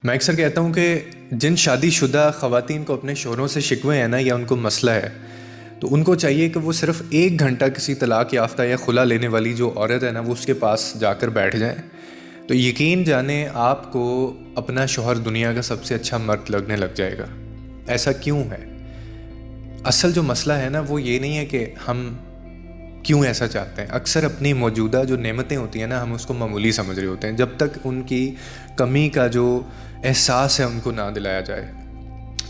मैं अक्सर कहता हूँ कि जिन शादीशुदा ख़वातीन को अपने शौहरों से शिकवे हैं ना, या उनको मसला है, तो उनको चाहिए कि वो सिर्फ़ 1 घंटा किसी तलाक़ याफ्ता या खुला लेने वाली जो औरत है ना, वो उसके पास जाकर बैठ जाएं। तो यकीन जाने आपको अपना शौहर दुनिया का सबसे अच्छा मर्द लगने लग जाएगा। ऐसा क्यों है? असल जो मसला है ना, वो ये नहीं है कि हम क्यों ऐसा चाहते हैं। अक्सर अपनी मौजूदा जो नेमतें होती हैं ना, हम उसको मामूली समझ रहे होते हैं जब तक उनकी कमी का जो एहसास है उनको ना दिलाया जाए।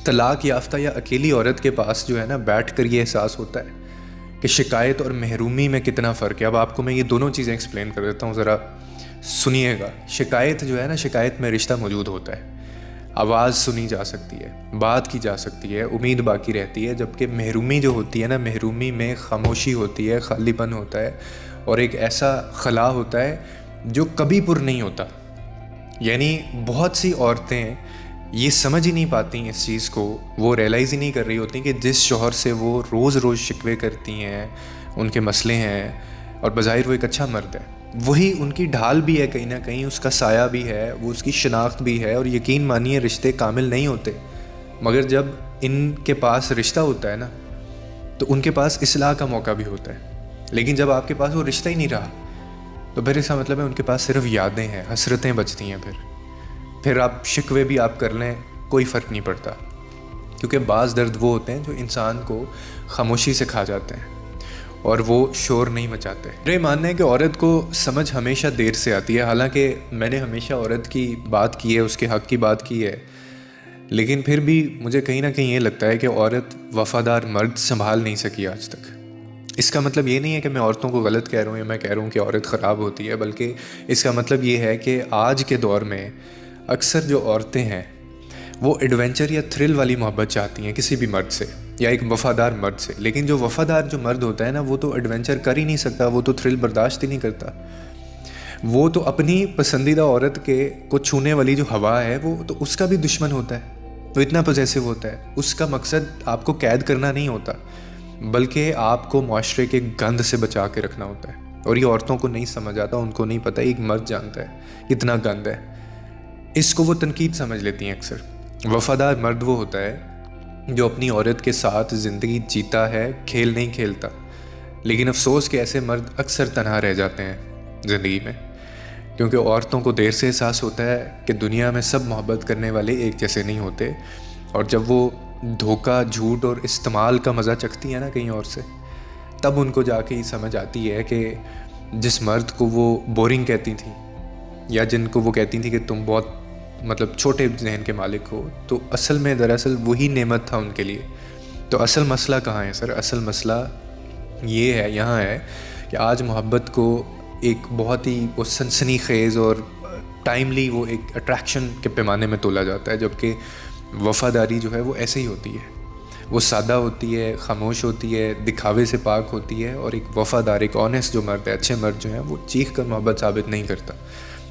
तलाक़ याफ्ता या अकेली औरत के पास जो है ना, बैठ कर ये एहसास होता है कि शिकायत और महरूमी में कितना फ़र्क है। अब आपको मैं ये दोनों चीज़ें एक्सप्लेन कर देता हूँ, ज़रा सुनिएगा। शिकायत जो है ना, शिकायत में रिश्ता मौजूद होता है, आवाज़ सुनी जा सकती है, बात की जा सकती है, उम्मीद बाकी रहती है। जबकि महरूमी जो होती है ना, महरूमी में खामोशी होती है, खालीपन होता है और एक ऐसा खला होता है जो कभी पुर नहीं होता। यानी बहुत सी औरतें ये समझ ही नहीं पाती इस चीज़ को, वो रियलाइज़ ही नहीं कर रही होती कि जिस शौहर से वो रोज़ रोज़ शिकवे करती हैं, उनके मसले हैं और बज़ाहिर वो एक अच्छा मर्द है, वही उनकी ढाल भी है, कहीं ना कहीं उसका साया भी है, वो उसकी शनाख्त भी है। और यकीन मानिए, रिश्ते कामिल नहीं होते, मगर जब इनके पास रिश्ता होता है ना, तो उनके पास इस्लाह का मौका भी होता है। लेकिन जब आपके पास वो रिश्ता ही नहीं रहा, तो फिर इसका मतलब है उनके पास सिर्फ यादें हैं, हसरतें बचती हैं। फिर आप शिकवे भी आप कर लें, कोई फ़र्क नहीं पड़ता, क्योंकि बाज़ दर्द वो होते हैं जो इंसान को खामोशी से खा जाते हैं और वो शोर नहीं मचाते। मेरा मानना है कि औरत को समझ हमेशा देर से आती है। हालांकि मैंने हमेशा औरत की बात की है, उसके हक़ की बात की है, लेकिन फिर भी मुझे कहीं ना कहीं ये लगता है कि औरत वफ़ादार मर्द संभाल नहीं सकी आज तक। इसका मतलब ये नहीं है कि मैं औरतों को गलत कह रहा हूँ या मैं कह रहा हूँ कि औरत ख़राब होती है, बल्कि इसका मतलब ये है कि आज के दौर में अक्सर जो औरतें हैं वो एडवेंचर या थ्रिल वाली मोहब्बत चाहती हैं किसी भी मर्द से, या एक वफ़ादार मर्द से। लेकिन जो वफ़ादार जो मर्द होता है ना, वो तो एडवेंचर कर ही नहीं सकता, वो तो थ्रिल बर्दाश्त ही नहीं करता। वो तो अपनी पसंदीदा औरत के को छूने वाली जो हवा है, वो तो उसका भी दुश्मन होता है। वो इतना पॉसेसिव होता है। उसका मकसद आपको कैद करना नहीं होता, बल्कि आपको माशरे के गंद से बचा के रखना होता है। और ये औरतों को नहीं समझ आता, उनको नहीं पता, एक मर्द जानता है कितना गंद है। इसको वो तनकीद समझ लेती हैं अक्सर। वफ़ादार मर्द वो होता है जो अपनी औरत के साथ ज़िंदगी जीता है, खेल नहीं खेलता। लेकिन अफसोस कि ऐसे मर्द अक्सर तन्हा रह जाते हैं ज़िंदगी में, क्योंकि औरतों को देर से एहसास होता है कि दुनिया में सब मोहब्बत करने वाले एक जैसे नहीं होते। और जब वो धोखा, झूठ और इस्तेमाल का मज़ा चखती है ना कहीं और से, तब उनको जाके ही समझ आती है कि जिस मर्द को वो बोरिंग कहती थी, या जिनको वो कहती थी कि तुम बहुत छोटे जहन के मालिक हो, तो असल में दरअसल वही नेमत था उनके लिए। तो असल मसला कहाँ है सर? असल मसला ये है, यहाँ है कि आज मोहब्बत को एक बहुत ही वो सनसनीखेज़ और टाइमली वो एक अट्रैक्शन के पैमाने में तोला जाता है, जबकि वफ़ादारी जो है वो ऐसे ही होती है। वो सादा होती है, खामोश होती है, दिखावे से पाक होती है। और एक वफ़ादार, एक ऑनेस्ट जो मर्द है, अच्छे मर्द जो हैं, वो चीख कर मोहब्बत साबित नहीं करता,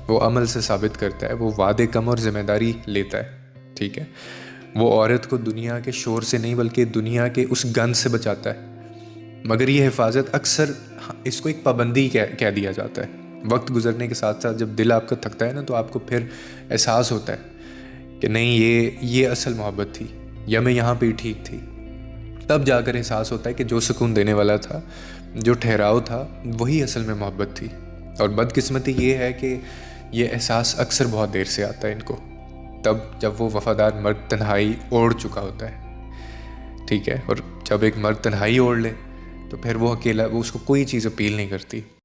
वो अमल से साबित करता है, वो वादे कम और ज़िम्मेदारी लेता है। ठीक है, वो औरत को दुनिया के शोर से नहीं बल्कि दुनिया के उस गंद से बचाता है। मगर ये हिफाजत अक्सर इसको एक पाबंदी कह दिया जाता है। वक्त गुजरने के साथ साथ जब दिल आपका थकता है ना, तो आपको फिर एहसास होता है कि नहीं, ये असल मोहब्बत थी, या मैं यहाँ पे ठीक थी। तब जाकर एहसास होता है कि जो सुकून देने वाला था, जो ठहराव था, वही असल में मोहब्बत थी। और बदकिस्मती ये है कि ये एहसास अक्सर बहुत देर से आता है इनको, तब जब वो वफ़ादार मर्द तन्हाई ओढ़ चुका होता है। ठीक है, और जब एक मर्द तन्हाई ओढ़ ले, तो फिर वो अकेला, वो उसको कोई चीज़ अपील नहीं करती।